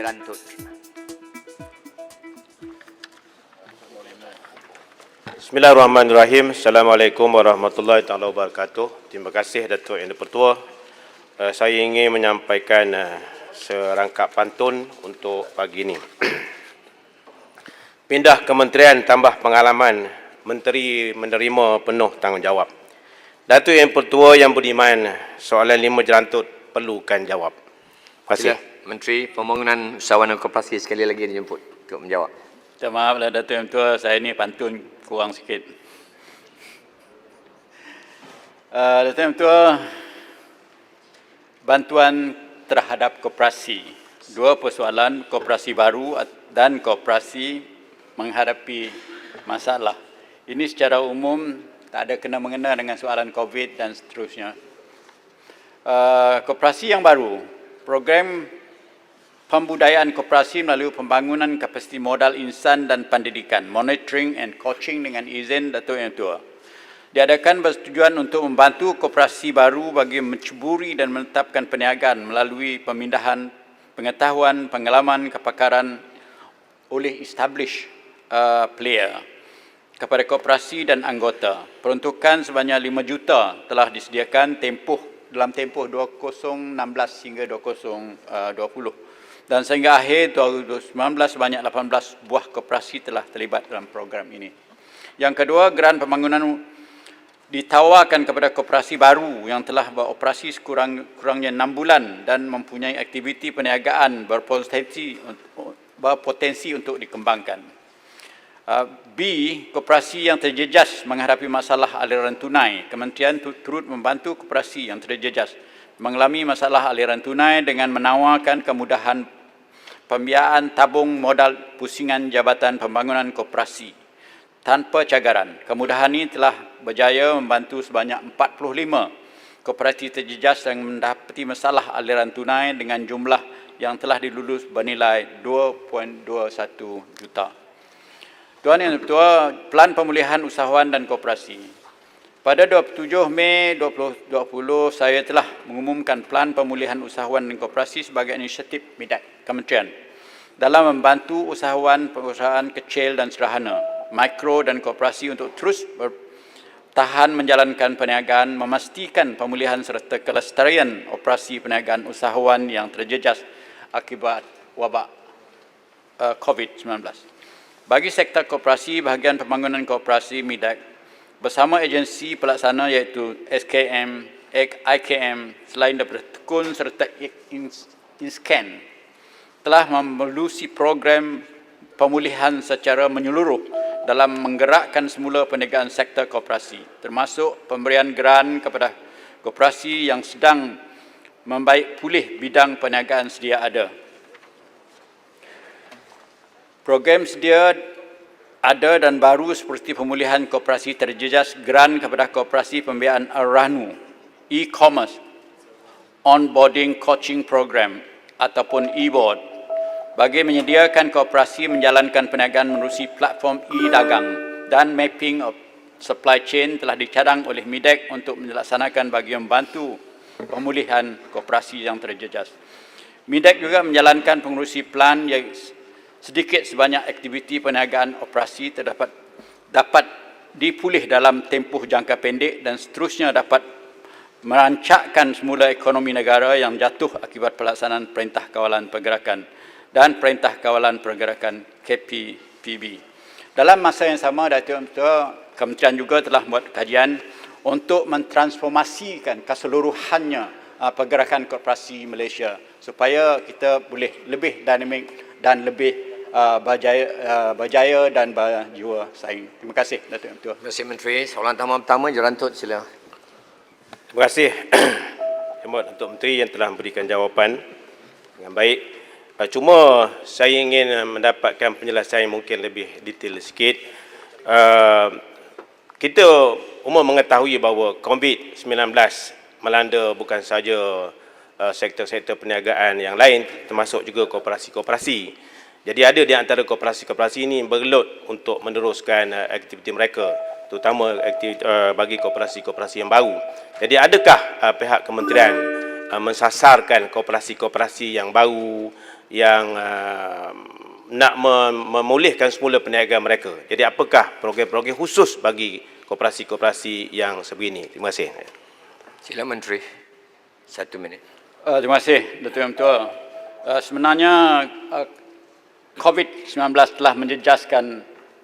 Jerantut. Bismillahirrahmanirrahim. Assalamualaikum warahmatullahi taala wabarakatuh. Terima kasih Datuk Yang di-Pertua. Saya ingin menyampaikan serangkap pantun untuk pagi ini. Pindah kementerian tambah pengalaman, menteri menerima penuh tanggungjawab. Datuk Yang di-Pertua yang budiman, soalan 5 jerantut perlukan jawab. Terima kasih. Sila Menteri Pembangunan Usahawan dan Koperasi sekali lagi dijemput untuk menjawab. Minta maaflah Datuk Yang Tua, saya ni pantun kurang sikit. Datuk Yang Tua, bantuan terhadap koperasi. Dua persoalan, koperasi baru dan koperasi menghadapi masalah. Ini secara umum tak ada kena-mengena dengan soalan COVID dan seterusnya. Koperasi yang baru, program pembudayaan koperasi melalui pembangunan kapasiti modal insan dan pendidikan, monitoring and coaching dengan izin Datuk Yang Tua. Diadakan bertujuan untuk membantu koperasi baru bagi menceburi dan menetapkan perniagaan melalui pemindahan pengetahuan, pengalaman, kepakaran oleh established player kepada koperasi dan anggota. Peruntukan sebanyak 5 juta telah disediakan dalam tempoh 2016 hingga 2020. Dan sehingga akhir 2019 sebanyak 18 buah koperasi telah terlibat dalam program ini. Yang kedua, geran pembangunan ditawarkan kepada koperasi baru yang telah beroperasi sekurang-kurangnya 6 bulan dan mempunyai aktiviti perniagaan berpotensi untuk dikembangkan. B. Koperasi yang terjejas menghadapi masalah aliran tunai. Kementerian turut membantu koperasi yang terjejas mengalami masalah aliran tunai dengan menawarkan kemudahan pembiayaan tabung modal pusingan Jabatan Pembangunan Koperasi tanpa cagaran. Kemudahan ini telah berjaya membantu sebanyak 45 koperasi terjejas yang mendapati masalah aliran tunai dengan jumlah yang telah dilulus bernilai 2.21 juta. Tuan Yang Ketua, Pelan Pemulihan Usahawan dan Koperasi. Pada 27 Mei 2020, saya telah mengumumkan Pelan Pemulihan Usahawan dan Koperasi sebagai inisiatif MIDAK Kementerian dalam membantu usahawan perusahaan kecil dan sederhana, mikro dan koperasi untuk terus bertahan menjalankan perniagaan, memastikan pemulihan serta kelestarian operasi perniagaan usahawan yang terjejas akibat wabak COVID-19. Bagi sektor koperasi, bahagian pembangunan koperasi MIDAK bersama agensi pelaksana iaitu SKM, IKM, selain daripada Tekun serta INSCAN, telah memelusi program pemulihan secara menyeluruh dalam menggerakkan semula perniagaan sektor koperasi, termasuk pemberian geran kepada koperasi yang sedang membaik pulih bidang perniagaan sedia ada. Program sedia ada dan baru seperti pemulihan koperasi terjejas, geran kepada koperasi pembiayaan Ar-Rahnu, e-commerce, onboarding coaching program ataupun e-board bagi menyediakan koperasi menjalankan perniagaan menerusi platform e-dagang dan mapping of supply chain telah dicadang oleh MIDAK untuk dilaksanakan bagi membantu pemulihan koperasi yang terjejas. MIDAK juga menjalankan pengurusi plan yang sedikit sebanyak aktiviti perniagaan operasi dapat dipulih dalam tempoh jangka pendek dan seterusnya dapat merancakkan semula ekonomi negara yang jatuh akibat pelaksanaan Perintah Kawalan Pergerakan dan Perintah Kawalan Pergerakan KPPB. Dalam masa yang sama, Datuk Kementerian juga telah membuat kajian untuk mentransformasikan keseluruhannya pergerakan koperasi Malaysia supaya kita boleh lebih dinamik dan lebih berjaya dan berjiwa saing. Terima kasih, Datuk Yang Ketua. Terima kasih Menteri. Soalan pertama Jerantut, sila. Terima kasih Datuk Menteri yang telah memberikan jawapan dengan baik. Cuma saya ingin mendapatkan penjelasan yang mungkin lebih detail sikit. Kita umum mengetahui bahawa COVID-19 melanda bukan saja sektor-sektor perniagaan yang lain, termasuk juga koperasi-koperasi. Jadi ada di antara koperasi-koperasi ini bergelut untuk meneruskan aktiviti mereka, terutama bagi koperasi-koperasi yang baru. Jadi adakah pihak kementerian mensasarkan koperasi-koperasi yang baru yang nak memulihkan semula perniagaan mereka. Jadi apakah program-program khusus bagi koperasi-koperasi yang sebegini? Terima kasih. Sila Menteri. 1 minit. Terima kasih, Datuk Yang Ketua. Sebenarnya COVID-19 telah menjejaskan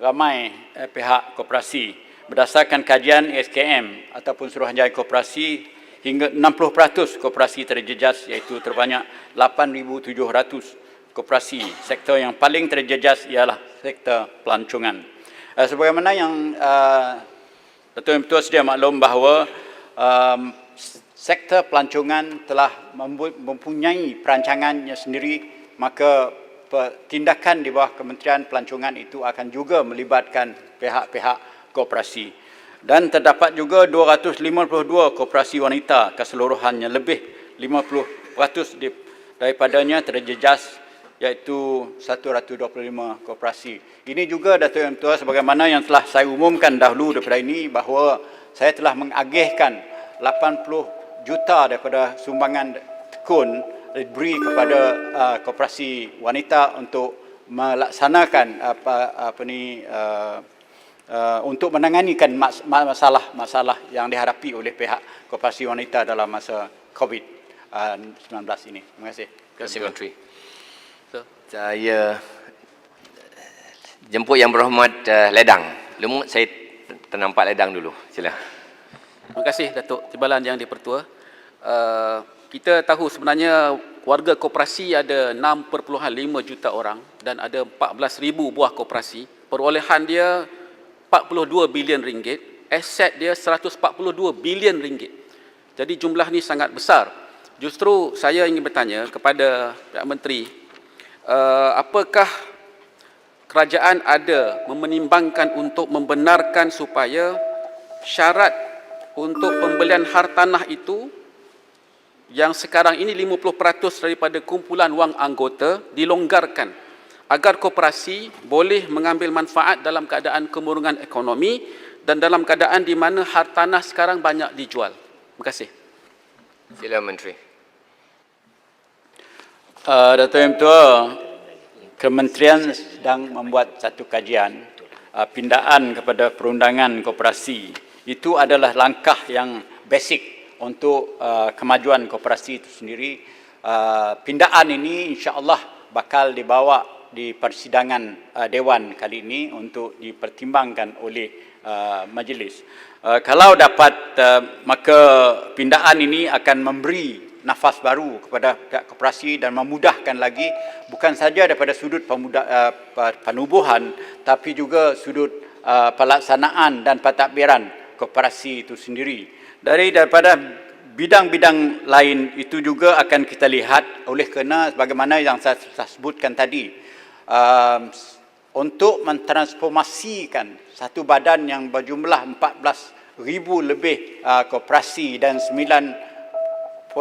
ramai pihak koperasi. Berdasarkan kajian SKM ataupun Suruhanjaya Koperasi, hingga 60% koperasi terjejas, iaitu terbanyak 8,700 koperasi. Sektor yang paling terjejas ialah sektor pelancongan. Sebagaimana yang Datuk Yang Ketua sedia maklum bahawa sektor pelancongan telah mempunyai perancangannya sendiri, maka tindakan di bawah Kementerian Pelancongan itu akan juga melibatkan pihak-pihak koperasi. Dan terdapat juga 252 koperasi wanita keseluruhannya, lebih 50% daripadanya terjejas, iaitu 125 koperasi. Ini juga Datuk Yang Ketua sebagaimana yang telah saya umumkan dahulu daripada ini, bahawa saya telah mengagihkan 80 juta daripada sumbangan tekun diberi kepada koperasi wanita untuk melaksanakan untuk menanganikan masalah yang dihadapi oleh pihak koperasi wanita dalam masa COVID-19 ini. Terima kasih. Terima kasih Menteri. Saya jemput Yang Berhormat Ledang. Lumut saya ternampak Ledang dulu. Sila. Terima kasih Datuk Timbalan Yang di-Pertua. Kita tahu sebenarnya warga koperasi ada 6.5 juta orang dan ada 14,000 buah koperasi. Perolehan dia 42 bilion ringgit, aset dia 142 bilion ringgit. Jadi jumlah ni sangat besar. Justru saya ingin bertanya kepada Pihak Menteri, apakah kerajaan ada memenimbangkan untuk membenarkan supaya syarat untuk pembelian hartanah itu yang sekarang ini 50% daripada kumpulan wang anggota dilonggarkan agar koperasi boleh mengambil manfaat dalam keadaan kemurungan ekonomi dan dalam keadaan di mana hartanah sekarang banyak dijual. Terima kasih. Sila Menteri. Datuk Yang Ketua, Kementerian sedang membuat satu kajian pindaan kepada perundangan koperasi. Itu adalah langkah yang basic untuk kemajuan koperasi itu sendiri. Pindaan ini insya-Allah bakal dibawa di persidangan Dewan kali ini untuk dipertimbangkan oleh majlis. Kalau dapat, maka pindaan ini akan memberi nafas baru kepada pihak koperasi dan memudahkan lagi, bukan saja daripada sudut penubuhan, tapi juga sudut pelaksanaan dan pentadbiran koperasi itu sendiri. Daripada bidang-bidang lain itu juga akan kita lihat, oleh kerana bagaimana yang saya sebutkan tadi, untuk mentransformasikan satu badan yang berjumlah 14,000 lebih koperasi dan 9.09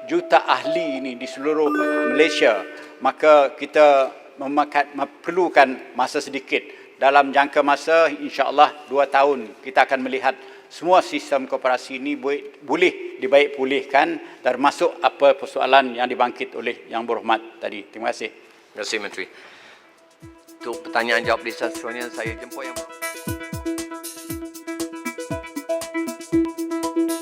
juta ahli ini di seluruh Malaysia, maka kita memerlukan masa sedikit. Dalam jangka masa insya-Allah 2 tahun kita akan melihat semua sistem koperasi ini boleh dibaik pulihkan, termasuk apa persoalan yang dibangkit oleh Yang Berhormat tadi. Terima kasih. Terima kasih Menteri. Untuk pertanyaan jawab di seterusnya saya jemput Yang